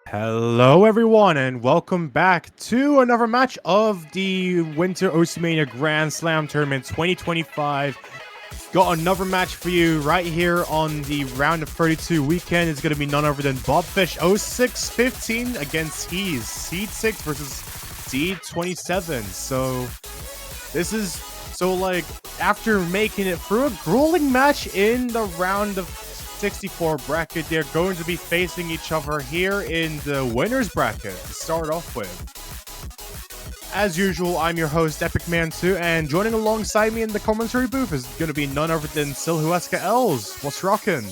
Hello everyone and welcome back to another match of the Winter Oceania Grand Slam Tournament 2025. Got another match for you right here on the round of 32 weekend. It's going to be none other than bobfish0615 against Heez, seed 6 versus seed 27. So this is after making it through a grueling match in the round of 64 bracket, they're going to be facing each other here in the winners bracket to start off with. As usual, I'm your host, Epic Man 2, and joining alongside me in the commentary booth is going to be none other than Silhuesca Els. What's rockin'?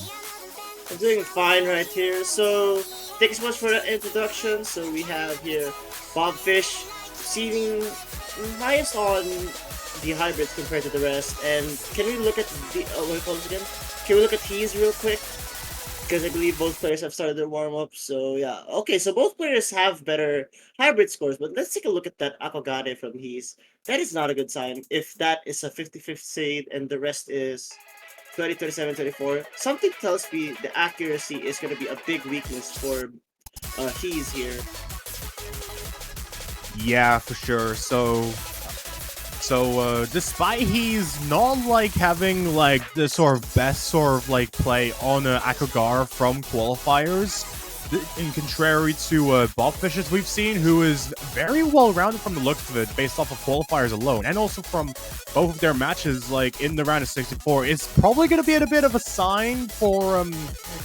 I'm doing fine right here. So, thanks so much for the introduction. So, we have here Bobfish, seeming highest on the hybrids compared to the rest. And can we look at the what do you call this again? Can we look at Heez real quick? Because I believe both players have started their warm-up. So, yeah. Okay, so both players have better hybrid scores. But let's take a look at that Akogade from Heez. That is not a good sign. If that is a 55th seed and the rest is 20, 27, 24, something tells me the accuracy is going to be a big weakness for Heez here. Yeah, for sure. So despite he's not having the sort of best play on Akogara from qualifiers, in contrary to Bobfish's we've seen, who is very well rounded from the looks of it based off of qualifiers alone, and also from both of their matches in the round of 64, it's probably going to be a bit of a sign for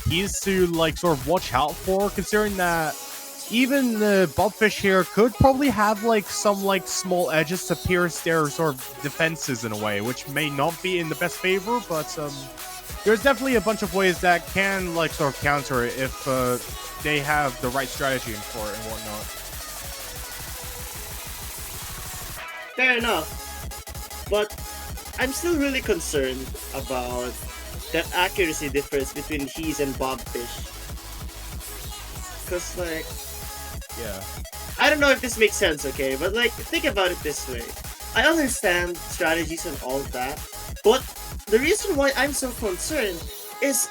Heez to sort of watch out for, considering that even the Bobfish here could probably have some small edges to pierce their sort of defenses in a way, which may not be in the best favor, but there's definitely a bunch of ways that can sort of counter it if they have the right strategy for it and whatnot. Fair enough. But I'm still really concerned about that accuracy difference between Heez and Bobfish. Because yeah, I don't know if this makes sense, okay? But think about it this way. I understand strategies and all that, but the reason why I'm so concerned is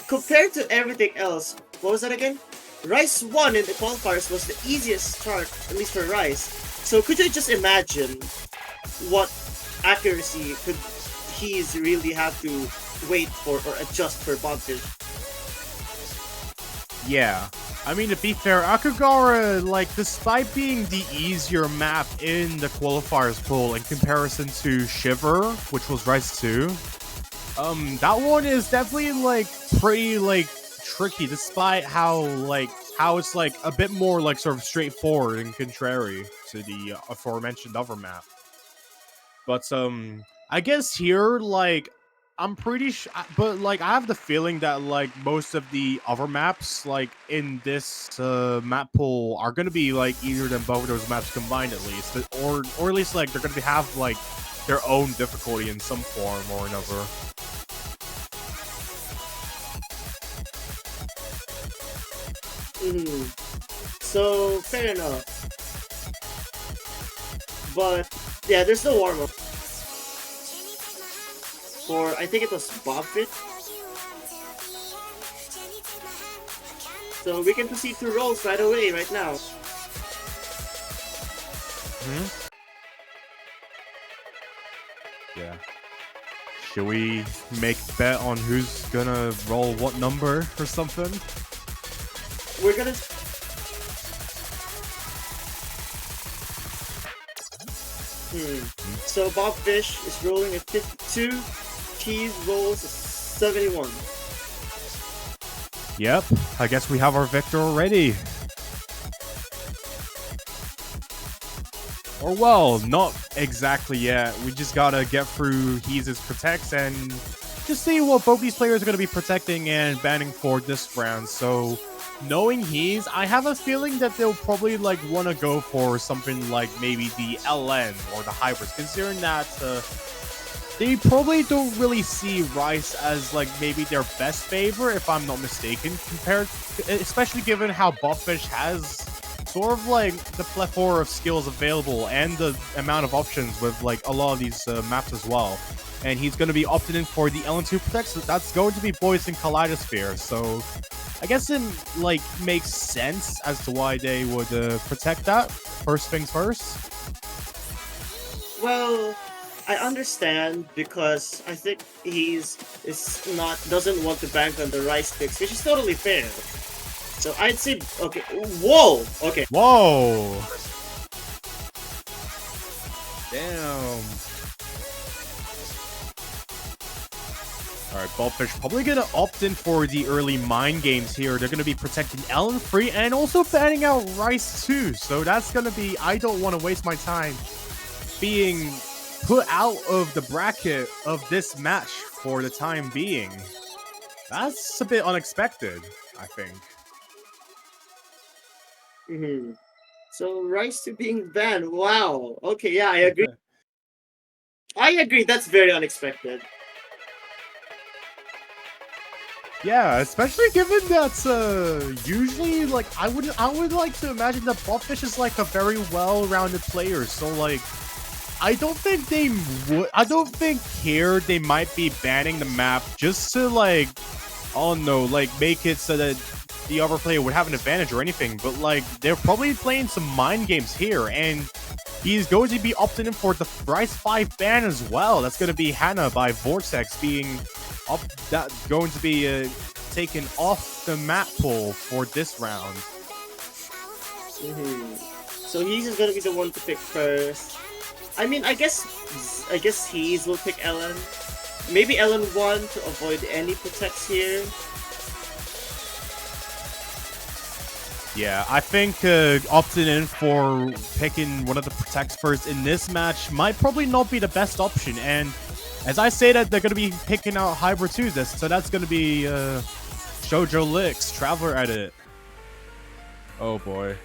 compared to everything else. What was that again? Rice 1 in the qualifiers was the easiest start, at least for Rice. So could you just imagine what accuracy could Heez really have to wait for or adjust for Bobfish? Yeah. I mean, to be fair, Akogara, despite being the easier map in the qualifiers pool in comparison to Shiver, which was Rice 2, that one is definitely, pretty, tricky, despite how it's, a bit more, sort of straightforward and contrary to the aforementioned other map. But, I guess here, I'm pretty sure, but I have the feeling that most of the other maps in this map pool are gonna be easier than both of those maps combined at least, or at least they're gonna have their own difficulty in some form or another. So fair enough. But yeah, there's no warm up. For I think it was Bobfish. So we can proceed to rolls right away, right now. Yeah. Should we make a bet on who's gonna roll what number or something? We're gonna. So Bobfish is rolling at 52. Heez rolls a 71. Yep, I guess we have our victor already. Or well, not exactly yet. We just gotta get through Heez's protects and just see what both these players are gonna be protecting and banning for this round. So, knowing Heez, I have a feeling that they'll probably want to go for something like maybe the LN or the hybrids, considering that they probably don't really see Rice as maybe their best favor, if I'm not mistaken, compared, especially given how Bobfish has sort of like the plethora of skills available and the amount of options with like a lot of these maps as well. And he's going to be opted in for the LN2 Protect, so that's going to be voiced in Kaleidosphere. So I guess it like makes sense as to why they would protect that. First things first. Well, I understand because I think doesn't want to bank on the rice picks, which is totally fair. So I'd say okay. Whoa. Okay. Whoa. Damn. Alright, bobfish probably gonna opt in for the early mind games here. They're gonna be protecting Ellen free and also banning out Rice too. So that's gonna be, I don't want to waste my time being put out of the bracket of this match for the time being. That's a bit unexpected, I think. So Rice to being banned. Wow. Okay, yeah, I agree. I agree. That's very unexpected. Yeah, especially given that usually like I would like to imagine that bobfish is like a very well-rounded player. So like I don't think here they might be banning the map just to like, oh no, like make it so that the other player would have an advantage or anything, but like they're probably playing some mind games here, and he's going to be opting in for the Rice 5 ban as well. That's going to be Hannah by Vortex being up, that going to be taken off the map pool for this round. So Heez is going to be the one to pick first. I mean, I guess Heez will pick Ellen. Maybe Ellen 1 to avoid any protects here. Yeah, I think opting in for picking one of the protects first in this match might probably not be the best option. And as I say that, they're going to be picking out Hybrid 2 this, so that's going to be Shoujo Licks, Traveler Edit. Oh boy.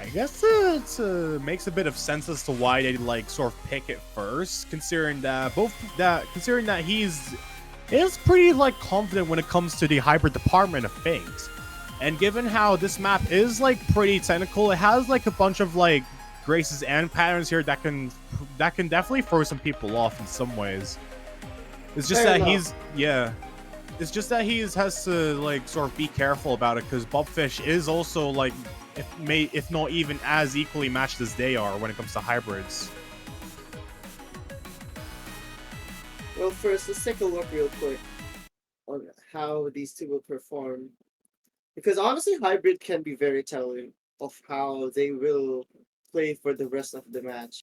I guess it makes a bit of sense as to why they like sort of pick it first, considering that he's pretty like confident when it comes to the hybrid department of things. And given how this map is like pretty technical, it has like a bunch of like graces and patterns here that can definitely throw some people off in some ways. It's just that it's just that he has to like sort of be careful about it, because bobfish is also like if not even as equally matched as they are when it comes to hybrids. Well, first, let's take a look real quick on how these two will perform. Because honestly, hybrid can be very telling of how they will play for the rest of the match.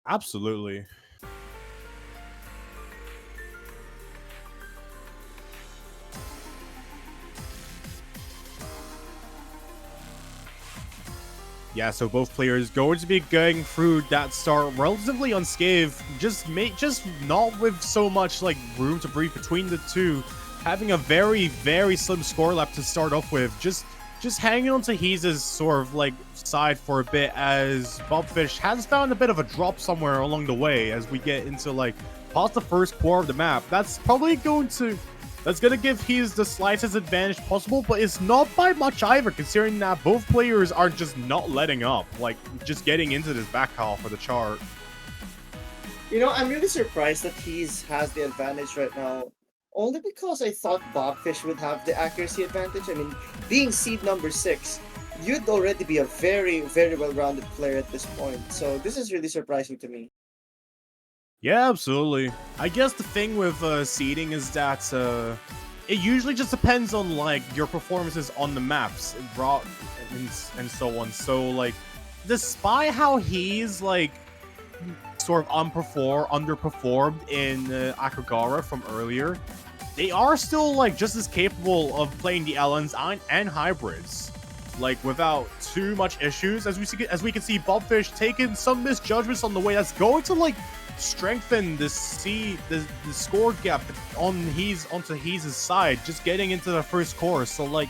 Absolutely. Yeah, so both players going to be going through that start relatively unscathed, just not with so much like room to breathe between the two, having a very, very slim score left to start off with, just hanging on to Heez's sort of like side for a bit, as bobfish has found a bit of a drop somewhere along the way as we get into like past the first quarter of the map. That's probably going to give Heez the slightest advantage possible, but it's not by much either, considering that both players are just not letting up, like just getting into this back half for the chart. You know, I'm really surprised that Heez has the advantage right now, only because I thought bobfish would have the accuracy advantage. I mean, being seed number 6, you'd already be a very, very well-rounded player at this point, so this is really surprising to me. Yeah, absolutely. I guess the thing with seeding is that it usually just depends on like your performances on the maps, and so on. So like, despite how he's like sort of underperformed in Akagara from earlier, they are still like just as capable of playing the LNs and hybrids, like without too much issues. As we can see, bobfish taking some misjudgments on the way. That's going to like strengthen the score gap onto Heez's side, just getting into the first course. So like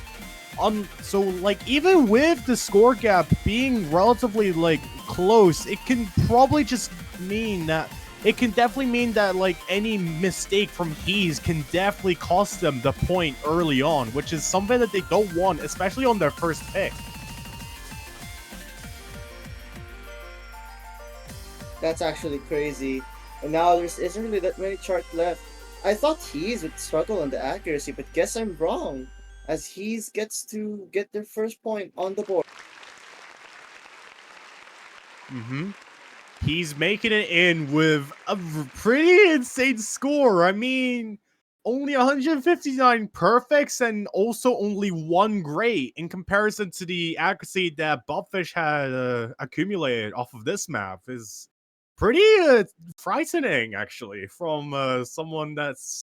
even with the score gap being relatively like close, it can probably just mean that it can definitely mean that like any mistake from Heez can definitely cost them the point early on, which is something that they don't want, especially on their first pick. That's actually crazy. And now there isn't really that many charts left. I thought Heez would struggle on the accuracy, but guess I'm wrong. As Heez gets to get their first point on the board. He's making it in with a pretty insane score. I mean, only 159 perfects and also only 1 great in comparison to the accuracy that Bobfish had accumulated off of this map is pretty frightening, actually, from someone that's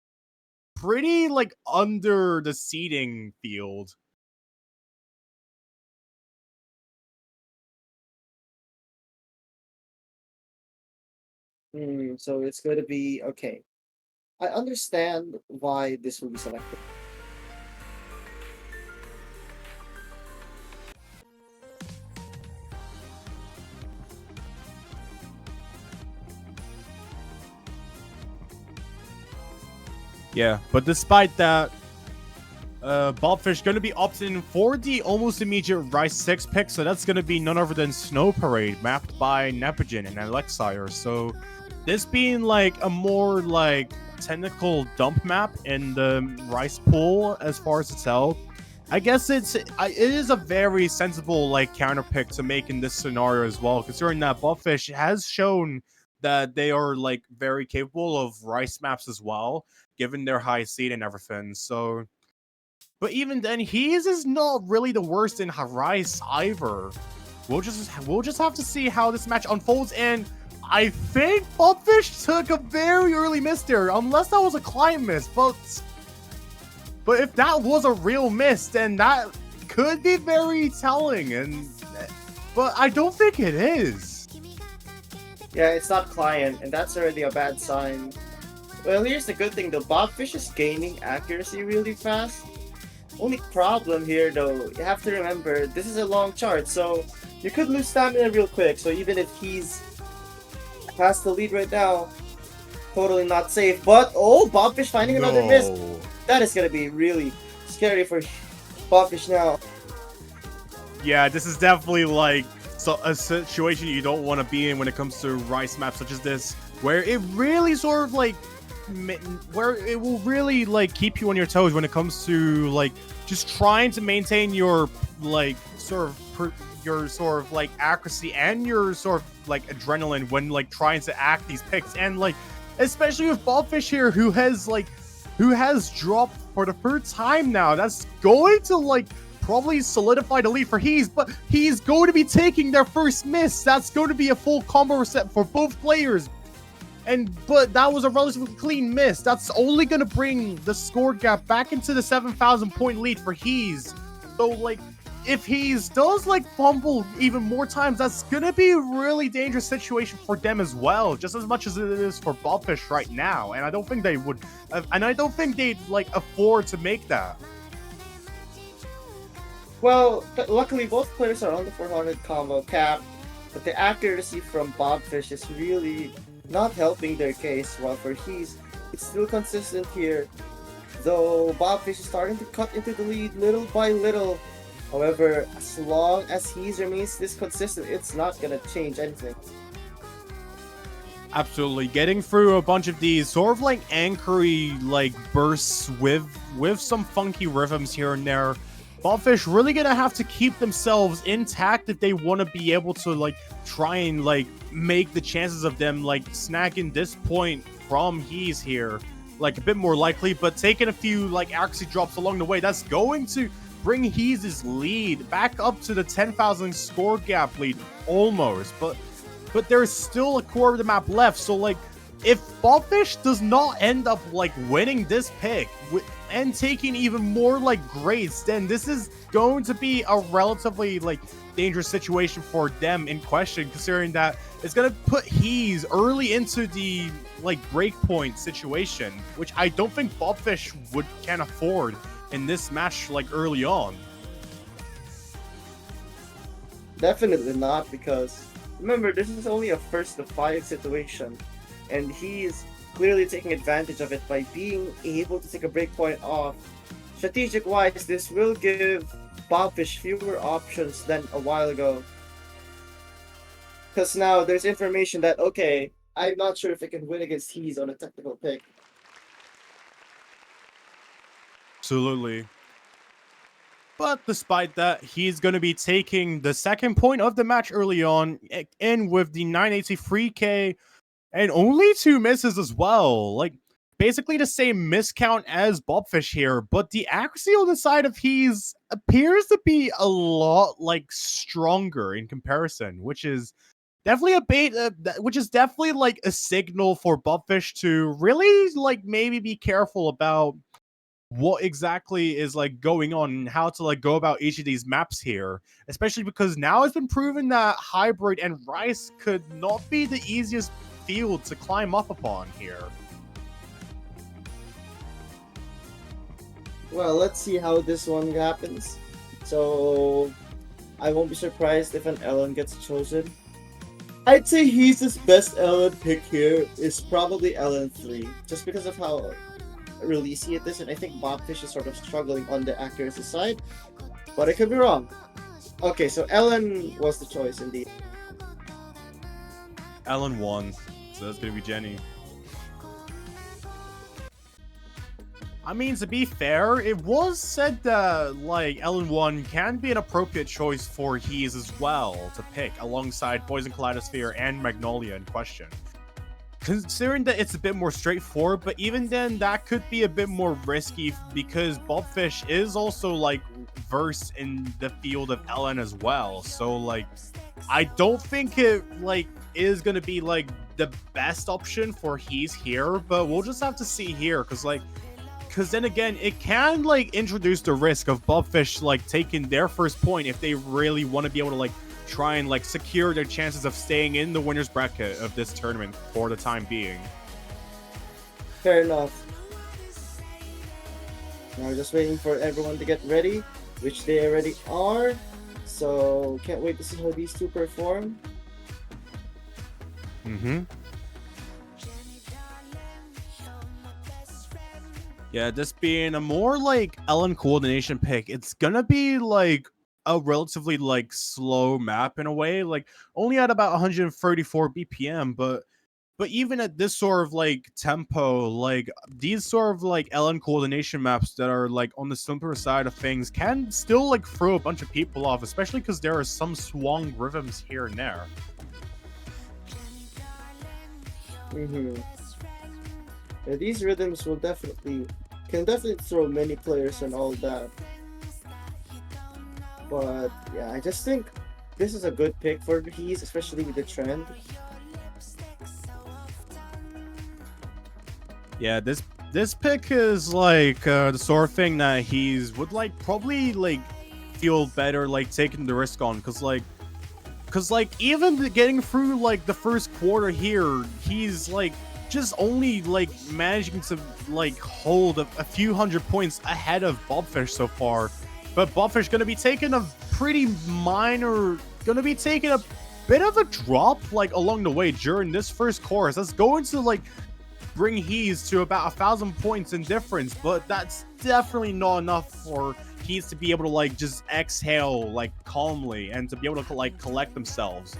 pretty like under the seeding field. So it's going to be okay. I understand why this will be selected. Yeah, but despite that, Bobfish going to be opting for the almost immediate Rice 6 pick, so that's going to be none other than Snow Parade, mapped by Nepogen and Alexire. So this being like a more like technical dump map in the Rice pool as far as it's held, I guess it is a very sensible like counter pick to make in this scenario as well, considering that Bobfish has shown that they are like very capable of Rice maps as well, given their high seed and everything. So but even then, Heez is not really the worst in Rice either. We'll just have to see how this match unfolds, and I think Bobfish took a very early miss there, unless that was a client miss. But if that was a real miss, then that could be very telling. But I don't think it is. Yeah, it's not client, and that's already a bad sign. Well, here's the good thing though. Bobfish is gaining accuracy really fast. Only problem here though, you have to remember, this is a long chart, so you could lose stamina real quick. So even if he's past the lead right now, totally not safe. But, oh, Bobfish finding another miss. That is going to be really scary for Bobfish now. Yeah, this is definitely like a situation you don't want to be in when it comes to Rice maps such as this, where it really sort of like where it will really like keep you on your toes when it comes to like just trying to maintain your like sort of like accuracy and your sort of like adrenaline when like trying to act these picks. And like especially with Bobfish here, who has dropped for the third time now, that's going to like probably solidify the lead for Heez, but he's going to be taking their first miss. That's going to be a full combo reset for both players. But that was a relatively clean miss. That's only going to bring the score gap back into the 7,000 point lead for Heez. So, like, if Heez does, like, fumble even more times, that's going to be a really dangerous situation for them as well, just as much as it is for Bobfish right now. And I don't think they would, and I don't think they'd, like, afford to make that. Well, luckily both players are on the 400 combo cap, but the accuracy from Bobfish is really not helping their case, while for Heez, it's still consistent here, though Bobfish is starting to cut into the lead little by little. However, as long as Heez remains this consistent, it's not gonna change anything. Absolutely, getting through a bunch of these sort of like anchory like bursts with some funky rhythms here and there. Bobfish really gonna have to keep themselves intact if they want to be able to like try and like make the chances of them like snagging this point from Heez here like a bit more likely. But taking a few like accuracy drops along the way, that's going to bring Heez's lead back up to the 10,000 score gap lead almost. But there's still a quarter of the map left, so like if Bobfish does not end up like winning this pick and taking even more like grades, then this is going to be a relatively like dangerous situation for them in question, considering that it's going to put Heez early into the like breakpoint situation, which I don't think Bobfish can afford in this match like early on. Definitely not, because remember, this is only a first to 5 situation. and he's clearly taking advantage of it by being able to take a breakpoint off. Strategic wise, this will give Bobfish fewer options than a while ago. Because now there's information that, okay, I'm not sure if I can win against Heez on a technical pick. Absolutely. But despite that, he's going to be taking the second point of the match early on, in with the 983K and only 2 misses as well. Like, basically the same miscount as Bobfish here, but the accuracy on the side of Heez appears to be a lot, like, stronger in comparison, which is definitely a bait, which is definitely, like, a signal for Bobfish to really, like, maybe be careful about what exactly is like going on and how to like go about each of these maps here, especially because now it's been proven that hybrid and rice could not be the easiest field to climb up upon here. Well, let's see how this one happens. So, I won't be surprised if an Ellen gets chosen. I'd say his best Ellen pick here is probably Ellen 3, just because of how releasey it is, and I think Bobfish is sort of struggling on the accuracy side, but I could be wrong. Okay, so Ellen was the choice indeed. Ellen won, so that's gonna be Jenny. I mean, to be fair, it was said that, like, Ellen 1 can be an appropriate choice for Heez as well to pick, alongside Poison Kaleidosphere and Magnolia in question. Considering that it's a bit more straightforward, but even then, that could be a bit more risky because Bobfish is also, like, versed in the field of Ellen as well. So, like, I don't think it, like, is going to be, like, the best option for Heez here, but we'll just have to see here, because then again, it can, like, introduce the risk of Bobfish, like, taking their first point if they really want to be able to, like, try and like secure their chances of staying in the winner's bracket of this tournament for the time being. Fair enough. Now just waiting for everyone to get ready, which they already are. So can't wait to see how these two perform. Yeah, this being a more like Ellen coordination pick, it's gonna be like a relatively like slow map in a way, like only at about 134 BPM, but even at this sort of like tempo, like these sort of like Ellen coordination maps that are like on the simpler side of things can still like throw a bunch of people off, especially because there are some swung rhythms here and there. Yeah, these rhythms can definitely throw many players and all that. But yeah, I just think this is a good pick for Heez, especially with the trend. Yeah, this pick is like the sort of thing that Heez would like probably like feel better like taking the risk on, because even getting through like the first quarter here, he's like just only like managing to like hold a few hundred points ahead of Bobfish so far. But Bobfish gonna be taking a bit of a drop like along the way during this first course. That's going to like bring Heez to about 1,000 points in difference, but that's definitely not enough for Heez to be able to like just exhale like calmly and to be able to like collect themselves,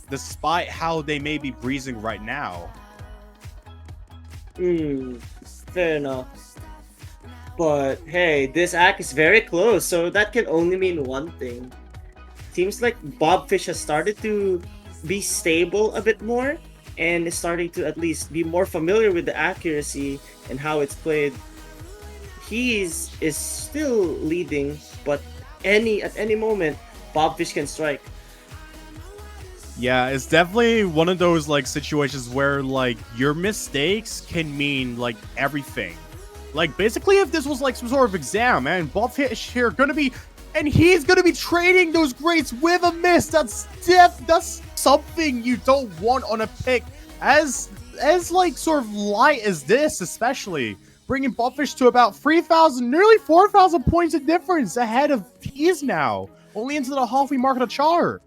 despite how they may be breezing right now. Fair enough. But hey, this act is very close, so that can only mean one thing. Seems like Bobfish has started to be stable a bit more, and is starting to at least be more familiar with the accuracy and how it's played. Heez is still leading, but at any moment, Bobfish can strike. Yeah, it's definitely one of those like situations where like your mistakes can mean like everything. Like basically, if this was like some sort of exam, and Bobfish here gonna be, and he's gonna be trading those grades with a miss. That's something you don't want on a pick as like sort of light as this, especially bringing Bobfish to about 3,000, nearly 4,000 points of difference ahead of Heez now, only into the halfway mark of the chart.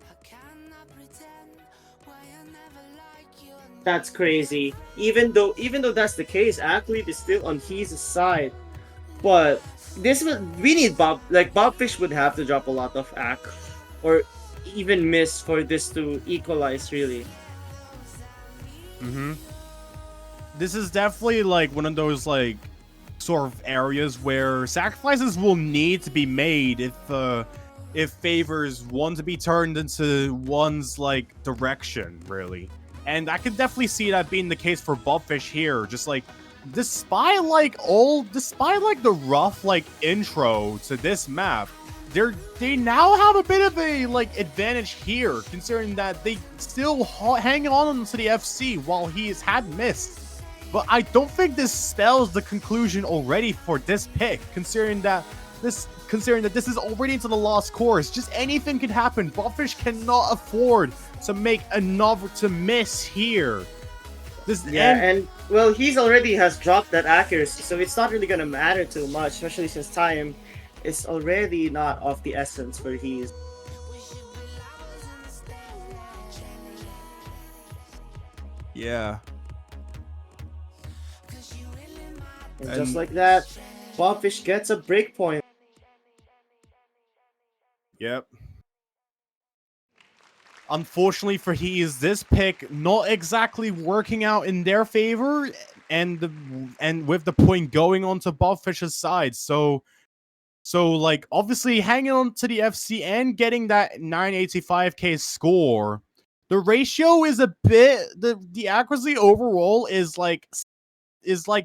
That's crazy. Even though that's the case, athlete is still on his side. But we need Bobfish would have to drop a lot of act or even miss for this to equalize really. Mm-hmm. This is definitely like one of those like sort of areas where sacrifices will need to be made if favors want to be turned into one's like direction, really. And I can definitely see that being the case for Bobfish here. Just like despite like the rough like intro to this map, they now have a bit of a like advantage here, considering that they still hang on to the FC while he has had missed. But I don't think this spells the conclusion already for this pick, considering that this is already into the lost course. Just anything could happen. Bobfish cannot afford to make another to miss here. And well, he's already has dropped that accuracy, so it's not really gonna matter too much, especially since time is already not of the essence for Heez. Yeah. And just like that, Bobfish gets a breakpoint. Yep. Unfortunately for Heez, this pick not exactly working out in their favor, and with the point going on to Bobfish's side. So like obviously hanging on to the FC and getting that 985k score, the ratio is a bit the accuracy overall is like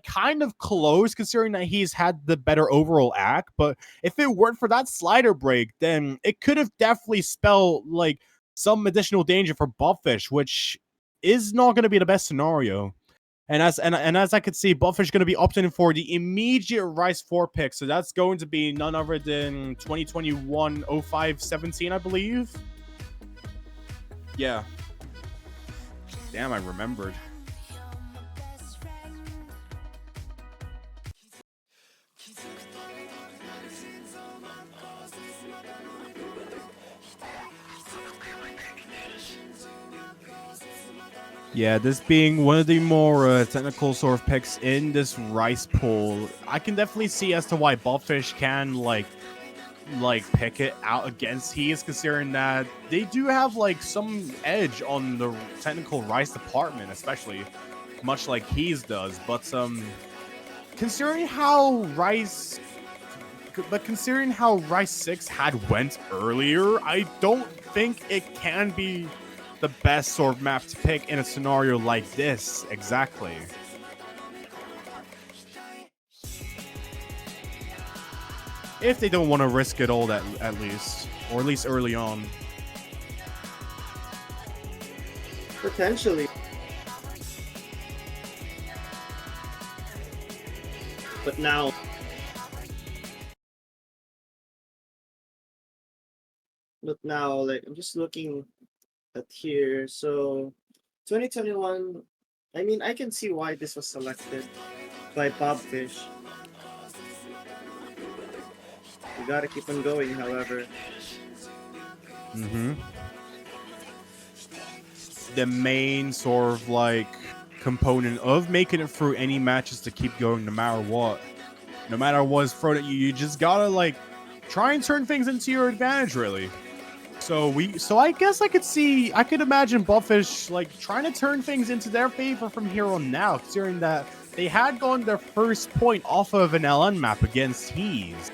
kind of close, considering that he's had the better overall act. But if it weren't for that slider break, then it could have definitely spelled like some additional danger for Bobfish, which is not going to be the best scenario. And as I could see, Bobfish going to be opting for the immediate Rice 4 pick. So that's going to be none other than 2021 05 17, I believe. Yeah. Damn, I remembered. Yeah, this being one of the more technical sort of picks in this Rice pool, I can definitely see as to why Bobfish can like pick it out against Heez, considering that they do have like some edge on the technical Rice department, especially much like Heez does. But considering how Rice considering how Rice 6 had went earlier, I don't think it can be the best sort of map to pick in a scenario like this. Exactly. If they don't want to risk it all, that at least, or at least early on. Potentially. But now like I'm just looking at here. So 2021, I mean, I can see why this was selected by Bobfish. We gotta keep on going, however. Mm-hmm. The main sort of like component of making it through any matches to keep going no matter what. No matter what's thrown at you, you just gotta like try and turn things into your advantage, really. So I guess I could imagine Bobfish like trying to turn things into their favor from here on now, considering that they had gotten their first point off of an LN map against Heez,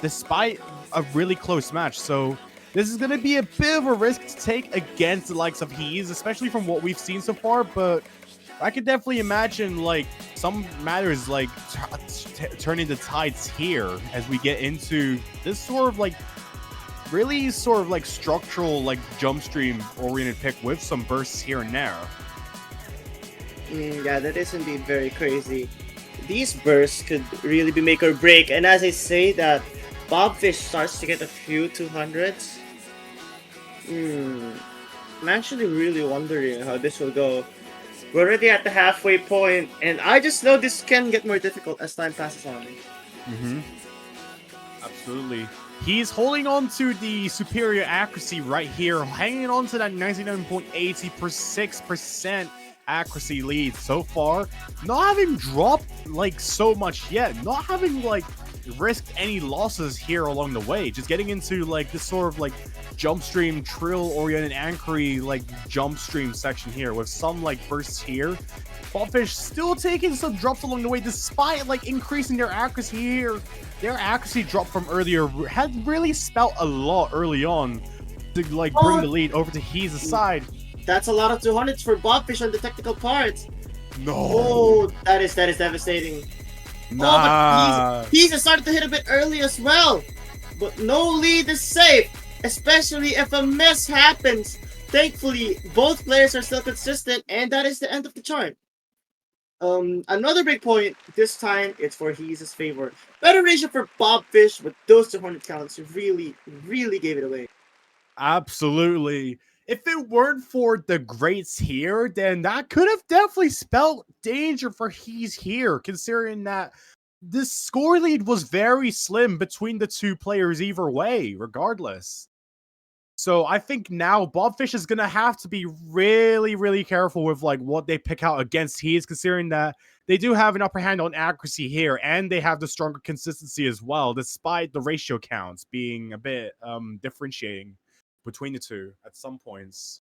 despite a really close match. So this is going to be a bit of a risk to take against the likes of Heez, especially from what we've seen so far. But I could definitely imagine like some matters like turning the tides here as we get into this sort of like really sort of like structural like jump stream oriented pick with some bursts here and there. Yeah, that is indeed very crazy. These bursts could really be make or break, and as I say that Bobfish starts to get a few 200s, I'm actually really wondering how this will go. We're already at the halfway point, and I just know this can get more difficult as time passes on. Absolutely. He's holding on to the superior accuracy right here, hanging on to that 99.80 per 6%. accuracy lead so far, not having dropped like so much yet, not having like risked any losses here along the way, just getting into like this sort of like jump stream trill oriented anchory like jump stream section here with some like bursts here. Bobfish still taking some drops along the way despite like increasing their accuracy here. Their accuracy drop from earlier had really spelt a lot early on to like bring the lead over to Heez' side. That's a lot of 200s for Bobfish on the technical part. No. Oh, that is devastating. Nah. Oh, but Heez has started to hit a bit early as well. But no lead is safe, especially if a miss happens. Thankfully, both players are still consistent, and that is the end of the chart. Another big point, this time it's for Heez' favor. Better ratio for Bobfish, but those 200 counts really gave it away. Absolutely. If it weren't for the greats here, then that could have definitely spelled danger for Heez here, considering that this score lead was very slim between the two players either way, regardless. So I think now Bobfish is gonna have to be really careful with like what they pick out against Heez, considering that they do have an upper hand on accuracy here, and they have the stronger consistency as well, despite the ratio counts being a bit differentiating between the two at some points.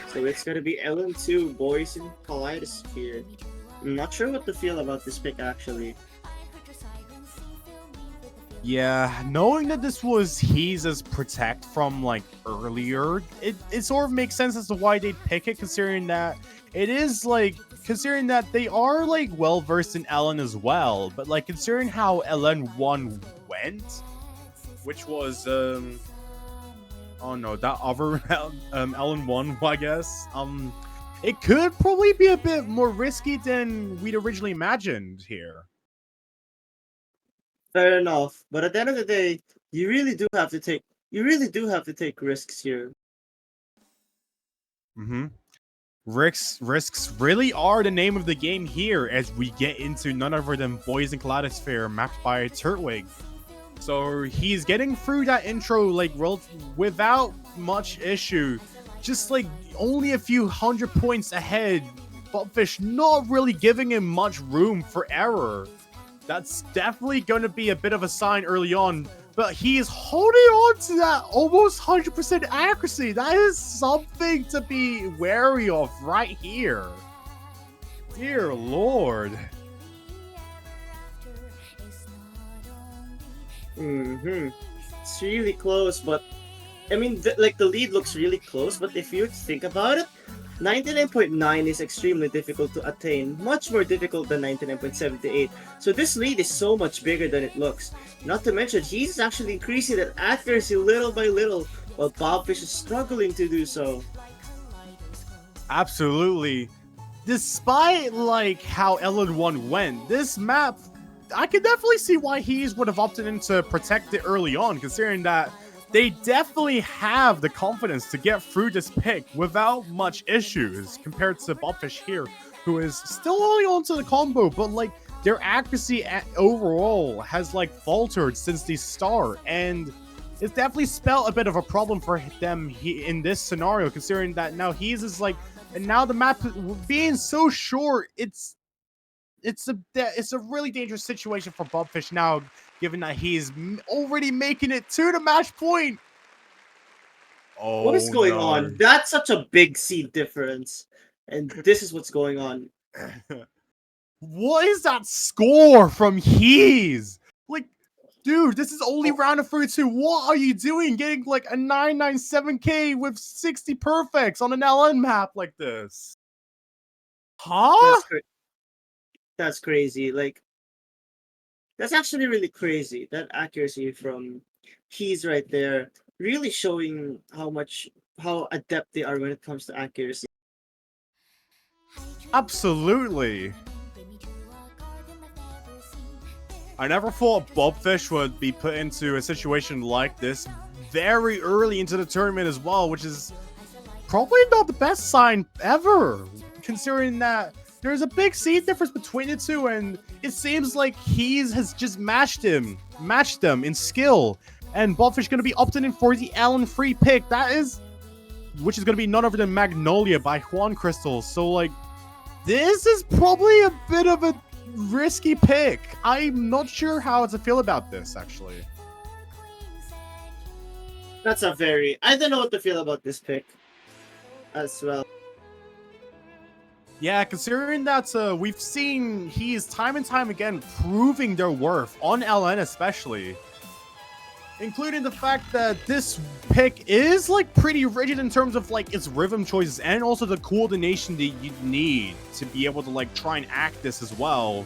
So it's gonna be LN2 boys in Kaleidosphere. I'm not sure what to feel about this pick actually. Yeah, knowing that this was Heez's protect from like earlier, it sort of makes sense as to why they'd pick it, considering that it is like they are like well versed in LN as well, but like considering how LN1 went, which was oh no, that other LN1, I guess. It could probably be a bit more risky than we'd originally imagined here. Fair enough, but at the end of the day, you really do have to take risks here. Risks really are the name of the game here as we get into none other than Boys in Kaleidosphere mapped by Turtwig. So he's getting through that intro like without much issue. Just like only a few 100 points ahead. Bobfish not really giving him much room for error. That's definitely going to be a bit of a sign early on. But he is holding on to that almost 100% accuracy. That is something to be wary of right here. Dear Lord. It's really close, but I mean, the lead looks really close, but if you think about it, 99.9 is extremely difficult to attain, much more difficult than 99.78. So this lead is so much bigger than it looks. Not to mention, he's actually increasing that accuracy little by little, while Bobfish is struggling to do so. Absolutely. Despite like how LN1 went, this map, I can definitely see why Heez would have opted in to protect it early on, considering that they definitely have the confidence to get through this pick without much issues compared to Bobfish here, who is still holding on to the combo, but like their accuracy overall has like faltered since the start, and it's definitely spelled a bit of a problem for them in this scenario, considering that now Heez is like, and now the map being so short, it's a really dangerous situation for Bobfish now, given that he's already making it to the match point. Oh, what is going on? That's such a big seed difference, and this is what's going on. What is that score from Heez? Like, dude, this is only round of 32. What are you doing getting like a 997k with 60 perfects on an LN map like this? Huh? That's crazy. Like, that's actually really crazy. That accuracy from Heez right there, really showing how adept they are when it comes to accuracy. Absolutely. I never thought Bobfish would be put into a situation like this very early into the tournament as well, which is probably not the best sign ever, considering that there's a big seed difference between the two, and it seems like Heez has just matched them in skill. And bobfish going to be opting in for the Ellen free pick. Which is going to be none other than Magnolia by Juan Crystal. So, like, this is probably a bit of a risky pick. I'm not sure how to feel about this, actually. I don't know what to feel about this pick as well. Yeah, considering that we've seen Heez time and time again proving their worth on LN especially. Including the fact that this pick is like pretty rigid in terms of like its rhythm choices and also the coordination that you need to be able to like try and act this as well.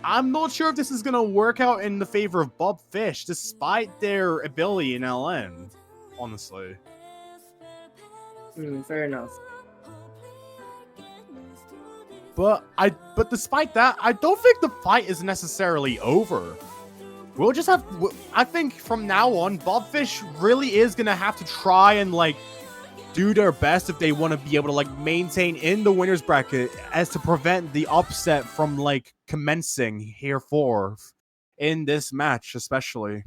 I'm not sure if this is going to work out in the favor of bobfish despite their ability in LN, honestly. Fair enough. But despite that, I don't think the fight is necessarily over. We'll just have, I think from now on, bobfish really is going to have to try and like do their best if they want to be able to like maintain in the winner's bracket as to prevent the upset from like commencing here forth in this match especially.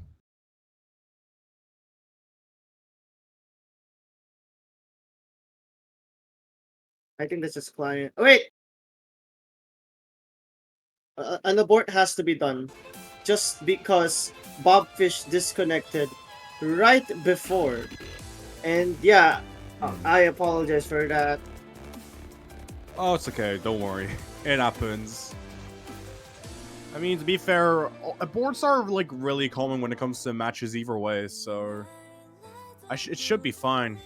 I think this is client. Oh, wait! An abort has to be done. Just because bobfish disconnected right before. And yeah, I apologize for that. Oh, it's okay. Don't worry. It happens. I mean, to be fair, aborts are like really common when it comes to matches either way, so it should be fine.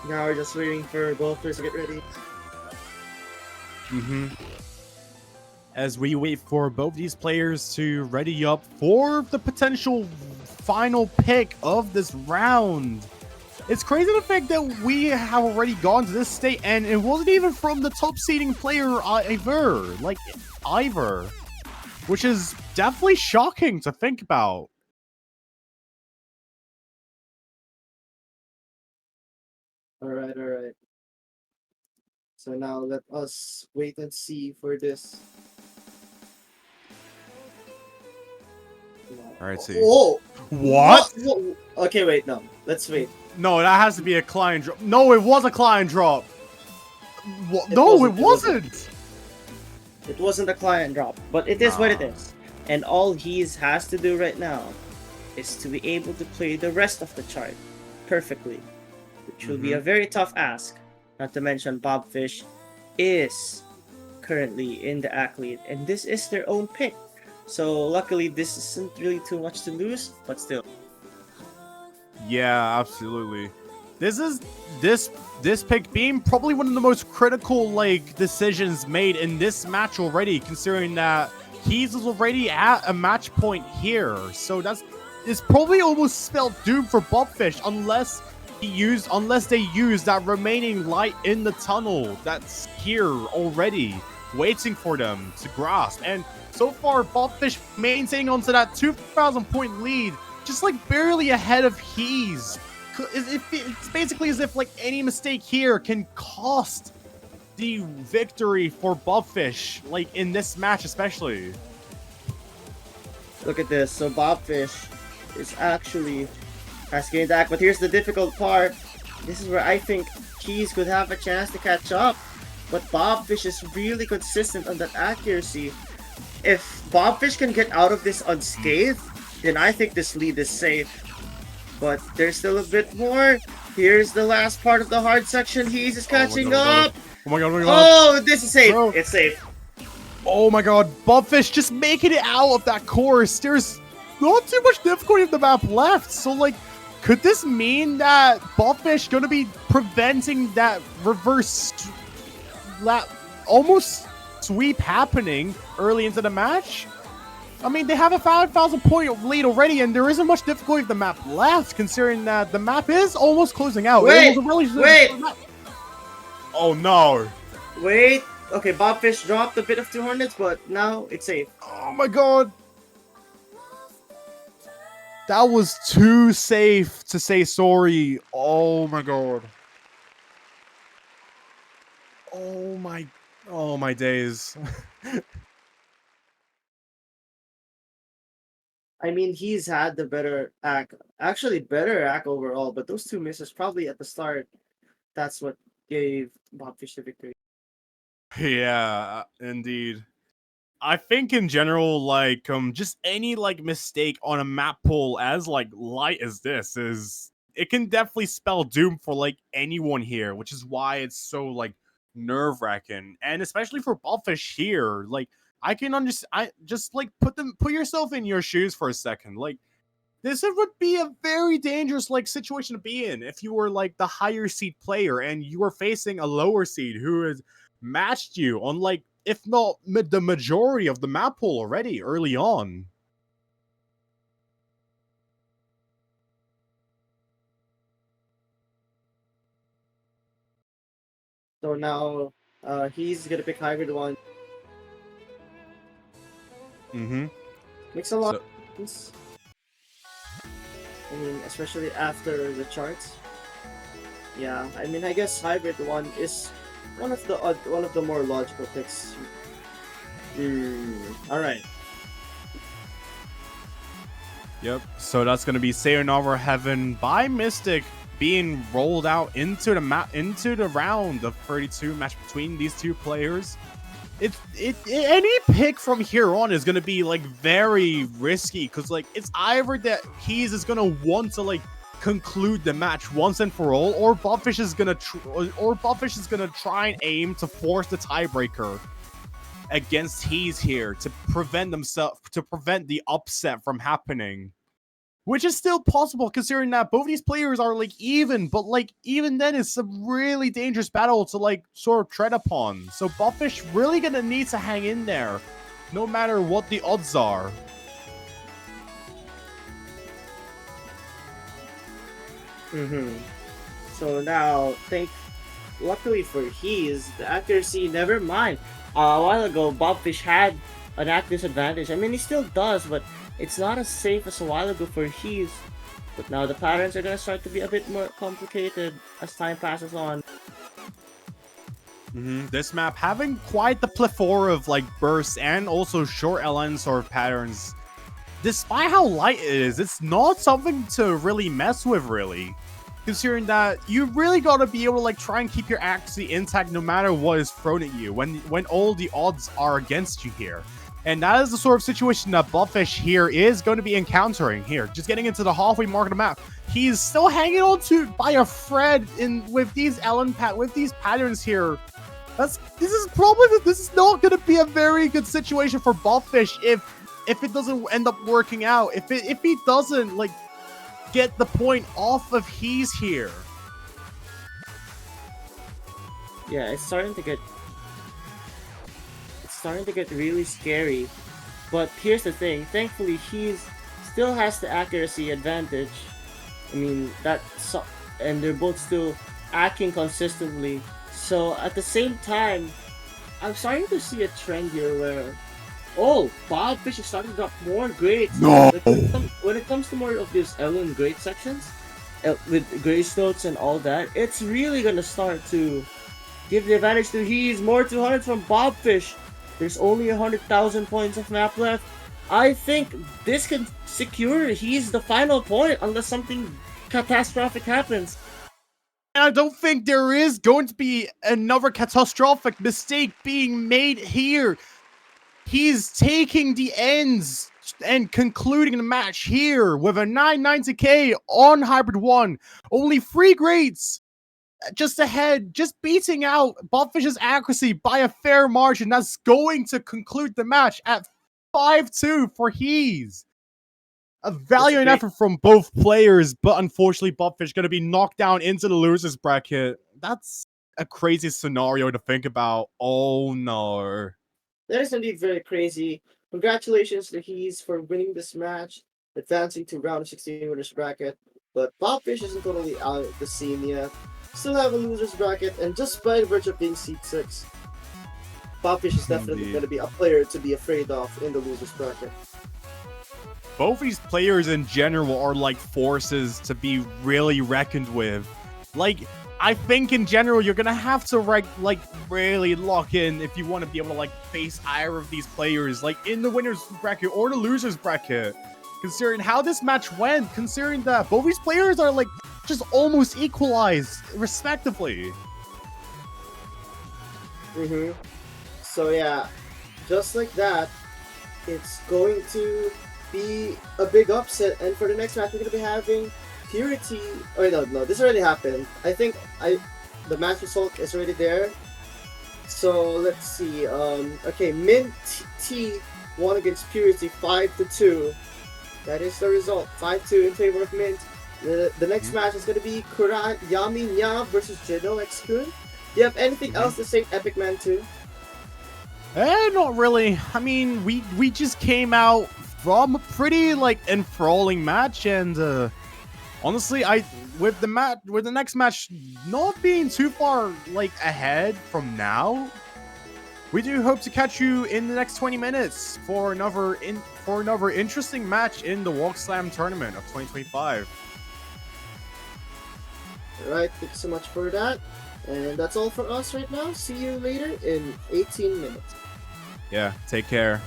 Now we're just waiting for both players to get ready. As we wait for both these players to ready up for the potential final pick of this round. It's crazy to think that we have already gone to this state and it wasn't even from the top seeding player either. Which is definitely shocking to think about. Alright. So now let us wait and see for this. Alright, see. Oh! What? Okay, wait, no. Let's wait. No, that has to be a client drop. No, it was a client drop. No, it wasn't. It wasn't a client drop, but it is what it is. And all Heez has to do right now is to be able to play the rest of the chart perfectly, which will be a very tough ask. Not to mention bobfish is currently in the act lead, and this is their own pick. So luckily this isn't really too much to lose, but still. Yeah, absolutely. This pick being probably one of the most critical like decisions made in this match already, considering that Heez is already at a match point here. So it's probably almost spelled doom for bobfish unless they use that remaining light in the tunnel that's here already, waiting for them to grasp. And so far, bobfish maintaining onto that 2,000 point lead, just like barely ahead of Heez. It's basically as if like any mistake here can cost the victory for bobfish, like in this match especially. Look at this. So bobfish is actually asking attack, but here's the difficult part. This is where I think Heez could have a chance to catch up, but bobfish is really consistent on that accuracy. If bobfish can get out of this unscathed, then I think this lead is safe. But there's still a bit more. Here's the last part of the hard section. Heez is catching up. Oh my god, oh my god. Oh, this is safe. Bro. It's safe. Oh my god, bobfish just making it out of that course. There's not too much difficulty of the map left. So, like, could this mean that bobfish gonna be preventing that reverse almost sweep happening early into the match. I mean, they have a 5,000 point lead already, and there isn't much difficulty of the map left, considering that the map is almost closing out. Wait, wait! Oh no! Wait! Okay, Bobfish dropped a bit of 200s, but now it's safe. Oh my god! That was too safe to say sorry. Oh my god. Oh my days. I mean, he's had the better act, actually better act overall, but those two misses probably at the start, that's what gave Bobfish the victory. Yeah, indeed. I think in general, like, just any like mistake on a map pool as like light as this is, it can definitely spell doom for like anyone here, which is why it's so like nerve wracking, and especially for Ballfish here. Like, I can understand. I just like put yourself in your shoes for a second. Like, this would be a very dangerous like situation to be in if you were like the higher seed player and you were facing a lower seed who has matched you on like, if not the majority of the map pool already early on. So now he's gonna pick hybrid one. Mm-hmm. Makes a lot of sense. I mean, especially after the charts. Yeah, I mean, I guess hybrid one is one of the more logical picks. All right. Yep. So that's gonna be Sayonara Heaven by Mystic being rolled out into the round of 32 match between these two players. Any pick from here on is gonna be like very risky, because like it's either that Heez is gonna want to like conclude the match once and for all, or Bobfish is gonna try and aim to force the tiebreaker against Heez here to prevent the upset from happening. Which is still possible, considering that both these players are like even, but like even then it's a really dangerous battle to like sort of tread upon. So Bobfish really gonna need to hang in there, no matter what the odds are. So now, luckily for Heez, the accuracy, never mind. A while ago, Bobfish had an accuracy disadvantage. I mean, he still does, but it's not as safe as a while ago for Heez. But now the patterns are gonna start to be a bit more complicated as time passes on. This map having quite the plethora of like bursts and also short LN sort of patterns. Despite how light it is, it's not something to really mess with, really. Considering that you really gotta be able to like try and keep your accuracy intact no matter what is thrown at you when all the odds are against you here. And that is the sort of situation that Bobfish here is going to be encountering here. Just getting into the halfway mark of the map. He's still hanging on to by a thread with these patterns here. This is not going to be a very good situation for Bobfish if it doesn't end up working out. If he doesn't like get the point off of Heez here. Yeah, it's starting to get really scary. But here's the thing, thankfully Heez still has the accuracy advantage. I mean, and they're both still acting consistently. So at the same time, I'm starting to see a trend here where, Bobfish is starting to drop more grades. No. Like, when it comes to more of these Ellen grade sections, with grace notes and all that, it's really gonna start to give the advantage to Heez. More 200 from Bobfish. There's only 100,000 points of map left. I think this can secure Heez the final point unless something catastrophic happens. And I don't think there is going to be another catastrophic mistake being made here. He's taking the ends and concluding the match here with a 990k on Hybrid 1. Only 3 grades just ahead, just beating out Bobfish's accuracy by a fair margin. That's going to conclude the match at 5-2 for Heez. A valiant effort from both players, but unfortunately Bobfish going to be knocked down into the losers bracket. That's a crazy scenario to think about. Oh no. That is indeed very crazy. Congratulations to Heez for winning this match, advancing to round of 16 winners bracket. But Bobfish isn't totally out of the scene yet. Still have a losers bracket, and just by the virtue of being seed 6, Bobfish is definitely Indeed. going to be a player to be afraid of in the losers bracket. Both these players in general are like forces to be really reckoned with. Like, I think in general you're gonna have to like really lock in if you want to be able to like face either of these players, like in the winners bracket or the losers bracket. Considering how this match went, considering that both these players are like just almost equalized, respectively. So yeah, just like that, it's going to be a big upset. And for the next match, we're going to be having Purity. Oh no, this already happened. I think the match result is already there. So let's see. Okay, Mint T won against Purity 5-2. That is the result. 5-2 in favor of Mint. The next match is going to be Yami Nya versus Jeno X-Kun. Do you have anything else to say, Epic Man 2? Not really. I mean, we just came out from a pretty like enthralling match, and honestly, with the next match not being too far like ahead from now, we do hope to catch you in the next 20 minutes for another interesting match in the WOGST tournament of 2025. Alright, thank you so much for that. And that's all for us right now. See you later in 18 minutes. Yeah, take care.